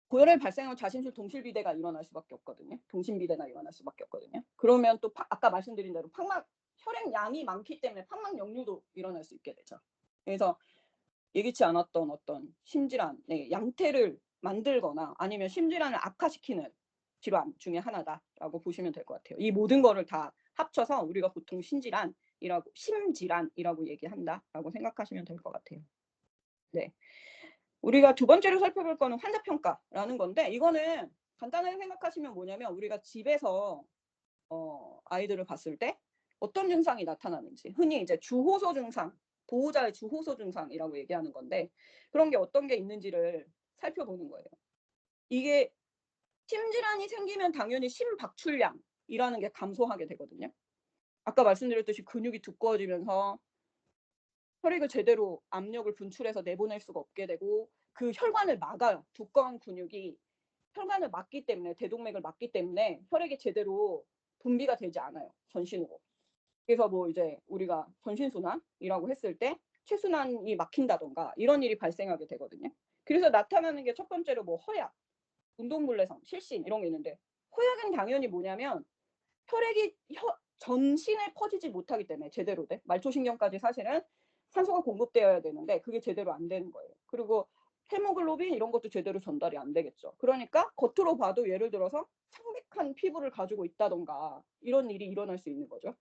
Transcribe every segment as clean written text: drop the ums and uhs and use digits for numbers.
고혈압이 발생하면 자신실 동실비대가 일어날 수밖에 없거든요. 동심비대가 일어날 수밖에 없거든요. 그러면 또 아까 말씀드린 대로 혈액량이 많기 때문에 판막역류도 일어날 수 있게 되죠. 그래서 예기치 않았던 어떤 심질환의 양태를 만들거나 아니면 심질환을 악화시키는 질환 중에 하나다라고 보시면 될 것 같아요. 이 모든 거를 다 합쳐서 우리가 보통 심질환이라고 얘기한다라고 생각하시면 될 것 같아요. 네. 우리가 두 번째로 살펴볼 거는 환자평가라는 건데, 이거는 간단하게 생각하시면 뭐냐면 우리가 집에서 아이들을 봤을 때 어떤 증상이 나타나는지, 흔히 이제 주호소 증상, 보호자의 주호소 증상이라고 얘기하는 건데, 그런 게 어떤 게 있는지를 살펴보는 거예요. 이게 심질환이 생기면 당연히 심박출량이라는 게 감소하게 되거든요. 아까 말씀드렸듯이 근육이 두꺼워지면서 혈액을 제대로 압력을 분출해서 내보낼 수가 없게 되고 그 혈관을 막아요. 두꺼운 근육이 혈관을 막기 때문에, 대동맥을 막기 때문에 혈액이 제대로 분비가 되지 않아요, 전신으로. 그래서 뭐 이제 우리가 전신순환이라고 했을 때 체순환이 막힌다던가 이런 일이 발생하게 되거든요. 그래서 나타나는 게 첫 번째로 뭐 허약, 운동불내성, 실신 이런 게 있는데, 허약은 당연히 뭐냐면 혈액이 전신에 퍼지지 못하기 때문에 제대로 돼. 말초신경까지 사실은 산소가 공급되어야 되는데 그게 제대로 안 되는 거예요. 그리고 헤모글로빈 이런 것도 제대로 전달이 안 되겠죠. 그러니까 겉으로 봐도 예를 들어서 창백한 피부를 가지고 있다던가 이런 일이 일어날 수 있는 거죠.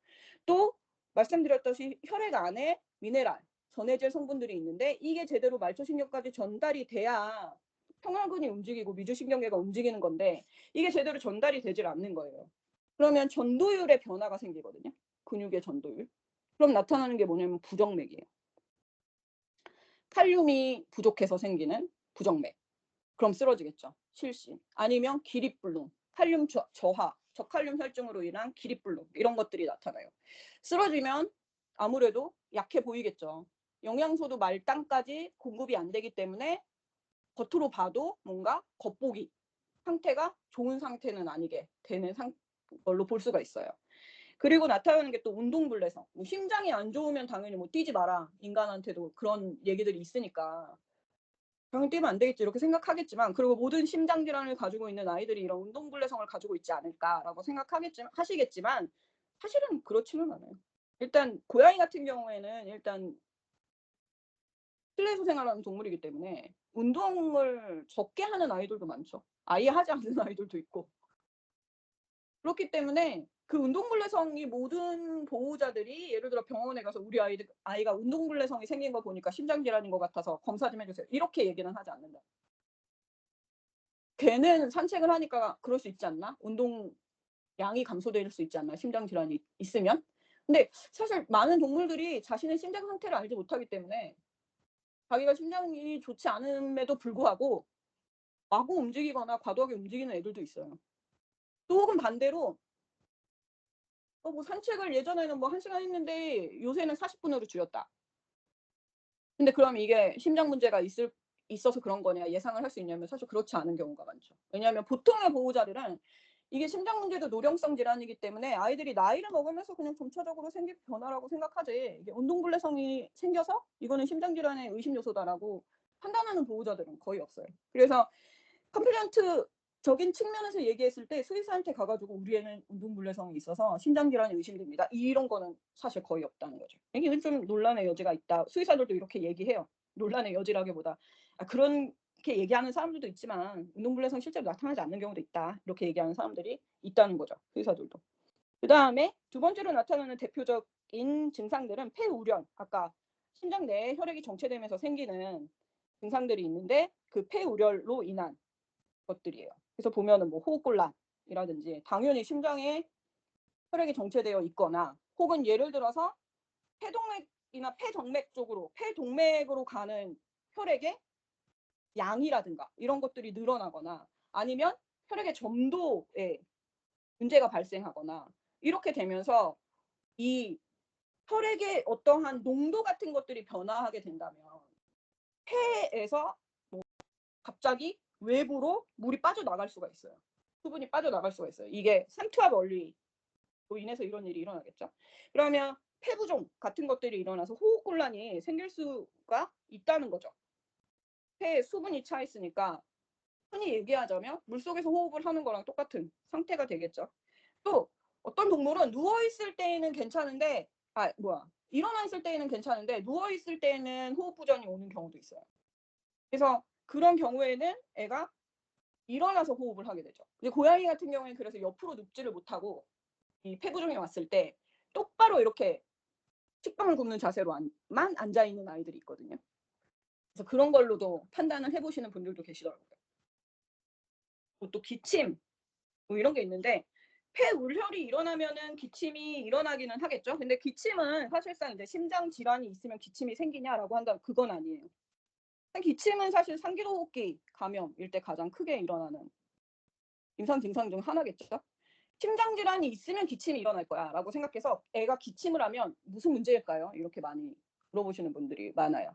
또 말씀드렸듯이 혈액 안에 미네랄, 전해질 성분들이 있는데 이게 제대로 말초신경까지 전달이 돼야 평화근이 움직이고 미주신경계가 움직이는 건데 이게 제대로 전달이 되질 않는 거예요. 그러면 전도율의 변화가 생기거든요. 근육의 전도율. 그럼 나타나는 게 뭐냐면 부정맥이에요. 칼륨이 부족해서 생기는 부정맥. 그럼 쓰러지겠죠. 실신. 아니면 기립불능, 칼륨 저하, 저칼륨 혈증으로 인한 기립불능 이런 것들이 나타나요. 쓰러지면 아무래도 약해 보이겠죠. 영양소도 말단까지 공급이 안 되기 때문에 겉으로 봐도 뭔가 겉보기 상태가 좋은 상태는 아니게 되는 걸로 볼 수가 있어요. 그리고 나타나는 게 또 운동불내성. 뭐 심장이 안 좋으면 당연히 뭐 뛰지 마라. 인간한테도 그런 얘기들이 있으니까 당연히 뛰면 안 되겠지 이렇게 생각하겠지만, 그리고 모든 심장 질환을 가지고 있는 아이들이 이런 운동불내성을 가지고 있지 않을까라고 하시겠지만 사실은 그렇지는 않아요. 일단 고양이 같은 경우에는 일단 실내에서 생활하는 동물이기 때문에 운동을 적게 하는 아이들도 많죠. 아예 하지 않는 아이들도 있고. 그렇기 때문에 그 운동불내성이 모든 보호자들이 예를 들어 병원에 가서 우리 아이가 운동불내성이 생긴 거 보니까 심장질환인 것 같아서 검사 좀 해주세요, 이렇게 얘기는 하지 않는다. 걔는 산책을 하니까 그럴 수 있지 않나? 운동량이 감소될 수 있지 않나? 심장질환이 있으면? 근데 사실 많은 동물들이 자신의 심장 상태를 알지 못하기 때문에 자기가 심장이 좋지 않음에도 불구하고 마구 움직이거나 과도하게 움직이는 애들도 있어요. 또 혹은 반대로 뭐 산책을 예전에는 뭐 1시간 했는데 요새는 40분으로 줄였다. 근데 그럼 이게 심장 문제가 있어서 그런 거냐 예상을 할 수 있냐면 사실 그렇지 않은 경우가 많죠. 왜냐하면 보통의 보호자들은 이게 심장 문제도 노령성 질환이기 때문에 아이들이 나이를 먹으면서 그냥 점차적으로 생길 변화라고 생각하지, 이게 운동불내성이 생겨서 이거는 심장 질환의 의심 요소다라고 판단하는 보호자들은 거의 없어요. 그래서 컴플레인트적인 측면에서 얘기했을 때 수의사한테 가가지고 우리 애는 운동불내성이 있어서 심장질환이 의심됩니다, 이런 거는 사실 거의 없다는 거죠. 이게 좀 논란의 여지가 있다. 수의사들도 이렇게 얘기해요. 논란의 여지라기보다 그렇게 얘기하는 사람들도 있지만 운동불내성 실제로 나타나지 않는 경우도 있다, 이렇게 얘기하는 사람들이 있다는 거죠, 수의사들도. 그다음에 두 번째로 나타나는 대표적인 증상들은 폐우련, 아까 심장 내에 혈액이 정체되면서 생기는 증상들이 있는데 그 폐우련으로 인한 것들이에요. 그래서 보면은 뭐 호흡곤란이라든지 당연히 심장에 혈액이 정체되어 있거나, 혹은 예를 들어서 폐동맥이나 폐정맥 쪽으로, 폐동맥으로 가는 혈액의 양이라든가 이런 것들이 늘어나거나, 아니면 혈액의 점도에 문제가 발생하거나, 이렇게 되면서 이 혈액의 어떠한 농도 같은 것들이 변화하게 된다면 폐에서 갑자기 외부로 물이 빠져나갈 수가 있어요. 수분이 빠져나갈 수가 있어요. 이게 삼투압 원리로 인해서 이런 일이 일어나겠죠. 그러면 폐부종 같은 것들이 일어나서 호흡곤란이 생길 수가 있다는 거죠. 폐에 수분이 차 있으니까 흔히 얘기하자면 물속에서 호흡을 하는 거랑 똑같은 상태가 되겠죠. 또 어떤 동물은 누워 있을 때에는 괜찮은데 일어나 있을 때에는 괜찮은데 누워 있을 때에는 호흡 부전이 오는 경우도 있어요. 그래서 그런 경우에는 애가 일어나서 호흡을 하게 되죠. 근데 고양이 같은 경우에는 그래서 옆으로 눕지를 못하고 이 폐부종이 왔을 때 똑바로 이렇게 식빵을 굽는 자세로만 앉아 있는 아이들이 있거든요. 그래서 그런 걸로도 판단을 해보시는 분들도 계시더라고요. 또 기침 뭐 이런 게 있는데 폐울혈이 일어나면은 기침이 일어나기는 하겠죠. 근데 기침은 사실상 이제 심장 질환이 있으면 기침이 생기냐라고 한다면 그건 아니에요. 기침은 사실 상기도호흡기 감염일 때 가장 크게 일어나는 임상 증상 중 하나겠죠. 심장 질환이 있으면 기침이 일어날 거야라고 생각해서 애가 기침을 하면 무슨 문제일까요? 이렇게 많이 물어보시는 분들이 많아요.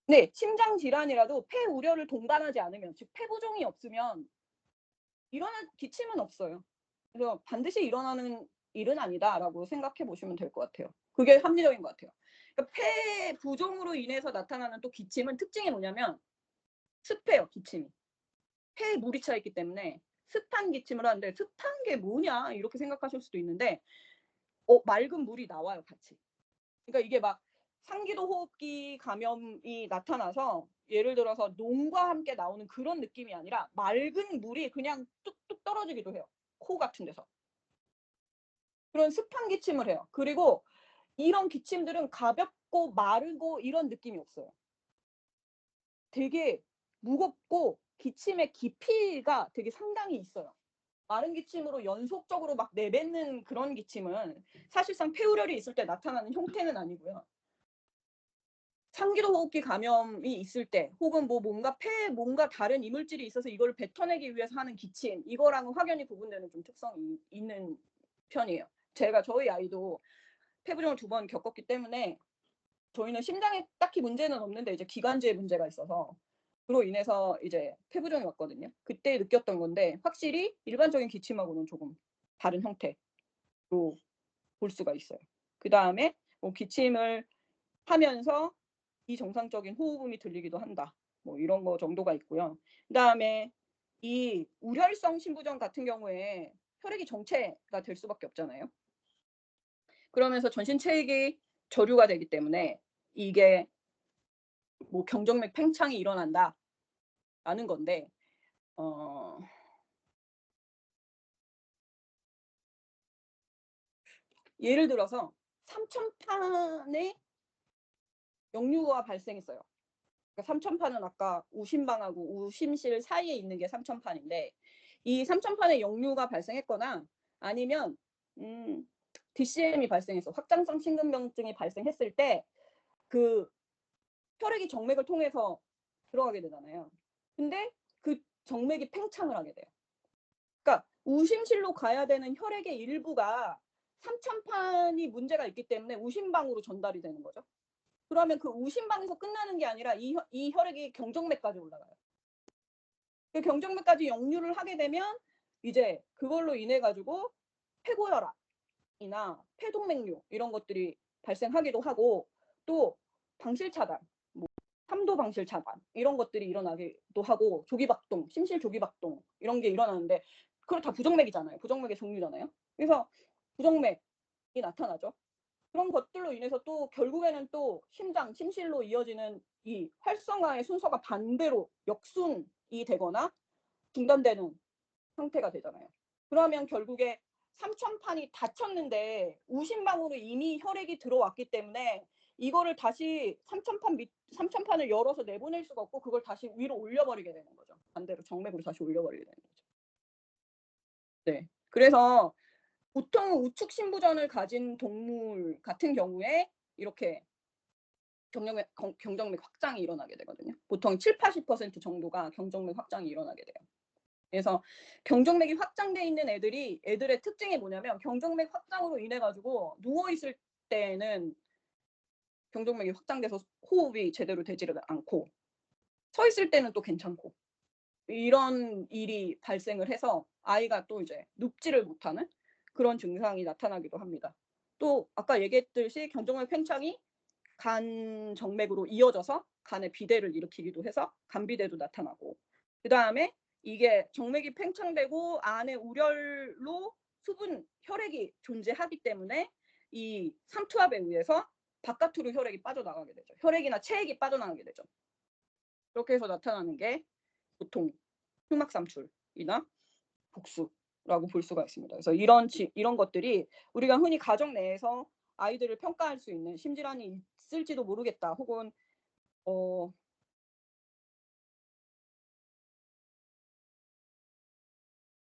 네, 심장 질환이라도 폐우려를 동반하지 않으면, 즉 폐부종이 없으면 기침은 없어요. 그래서 반드시 일어나는 일은 아니다라고 생각해 보시면 될 것 같아요. 그게 합리적인 것 같아요. 그러니까 폐 부종으로 인해서 나타나는 또 기침은 특징이 뭐냐면 습해요. 기침이. 폐에 물이 차 있기 때문에 습한 기침을 하는데 습한 게 뭐냐 이렇게 생각하실 수도 있는데 맑은 물이 나와요, 같이. 그러니까 이게 막 상기도 호흡기 감염이 나타나서 예를 들어서 농과 함께 나오는 그런 느낌이 아니라 맑은 물이 그냥 뚝뚝 떨어지기도 해요. 코 같은 데서. 그런 습한 기침을 해요. 그리고 이런 기침들은 가볍고 마르고 이런 느낌이 없어요. 되게 무겁고 기침의 깊이가 되게 상당히 있어요. 마른 기침으로 연속적으로 막 내뱉는 그런 기침은 사실상 폐우열이 있을 때 나타나는 형태는 아니고요. 상기도 호흡기 감염이 있을 때 혹은 뭔가 폐에 뭔가 다른 이물질이 있어서 이걸 뱉어내기 위해서 하는 기침, 이거랑은 확연히 구분되는 좀 특성이 있는 편이에요. 저희 아이도 폐부종을 2번 겪었기 때문에 저희는 심장에 딱히 문제는 없는데 이제 기관지에 문제가 있어서 그로 인해서 이제 폐부종이 왔거든요. 그때 느꼈던 건데 확실히 일반적인 기침하고는 조금 다른 형태로 볼 수가 있어요. 그다음에 기침을 하면서 비정상적인 호흡음이 들리기도 한다. 이런 거 정도가 있고요. 그다음에 이 우혈성 심부전 같은 경우에 혈액이 정체가 될 수밖에 없잖아요. 그러면서 전신 체액이 저류가 되기 때문에 이게 경정맥 팽창이 일어난다라는 건데 예를 들어서 삼천판에 역류가 발생했어요. 그러니까 삼천판은 아까 우심방하고 우심실 사이에 있는 게 삼천판인데 이 삼천판에 역류가 발생했거나 아니면 DCM이 발생해서 확장성 심근병증이 발생했을 때 그 혈액이 정맥을 통해서 들어가게 되잖아요. 근데 그 정맥이 팽창을 하게 돼요. 그러니까 우심실로 가야 되는 혈액의 일부가 삼천판이 문제가 있기 때문에 우심방으로 전달이 되는 거죠. 그러면 그 우심방에서 끝나는 게 아니라 이 혈액이 경정맥까지 올라가요. 그 경정맥까지 역류를 하게 되면 이제 그걸로 인해 가지고 폐고혈압이나 폐동맥류 이런 것들이 발생하기도 하고 또 방실차단, 3도 방실차단 이런 것들이 일어나기도 하고 조기박동, 심실 조기박동 이런 게 일어나는데 그걸 다 부정맥이잖아요. 부정맥의 종류잖아요. 그래서 부정맥이 나타나죠. 그런 것들로 인해서 또 결국에는 또 심실로 이어지는 이 활성화의 순서가 반대로 역순이 되거나 중단되는 상태가 되잖아요. 그러면 결국에 삼천판이 닫혔는데 우심방으로 이미 혈액이 들어왔기 때문에 이거를 다시 삼천판을 열어서 내보낼 수가 없고 그걸 다시 위로 올려버리게 되는 거죠. 반대로 정맥으로 다시 올려버리게 되는 거죠. 네. 그래서 보통 우측 심부전을 가진 동물 같은 경우에 이렇게 경정맥 확장이 일어나게 되거든요. 보통 70~80% 정도가 경정맥 확장이 일어나게 돼요. 그래서 경정맥이 확장돼 있는 애들의 특징이 뭐냐면 경정맥 확장으로 인해 가지고 누워 있을 때는 경정맥이 확장돼서 호흡이 제대로 되지를 않고 서 있을 때는 또 괜찮고 이런 일이 발생을 해서 아이가 또 이제 눕지를 못하는 그런 증상이 나타나기도 합니다. 또 아까 얘기했듯이 경정맥 팽창이 간 정맥으로 이어져서 간에 비대를 일으키기도 해서 간비대도 나타나고 그다음에 이게 정맥이 팽창되고 안에 우열로 수분 혈액이 존재하기 때문에 이 삼투압에 의해서 바깥으로 혈액이 빠져나가게 되죠. 혈액이나 체액이 빠져나가게 되죠. 이렇게 해서 나타나는 게 보통 흉막삼출이나 복수라고 볼 수가 있습니다. 그래서 이런 것들이 우리가 흔히 가정 내에서 아이들을 평가할 수 있는 심질환이 있을지도 모르겠다, 혹은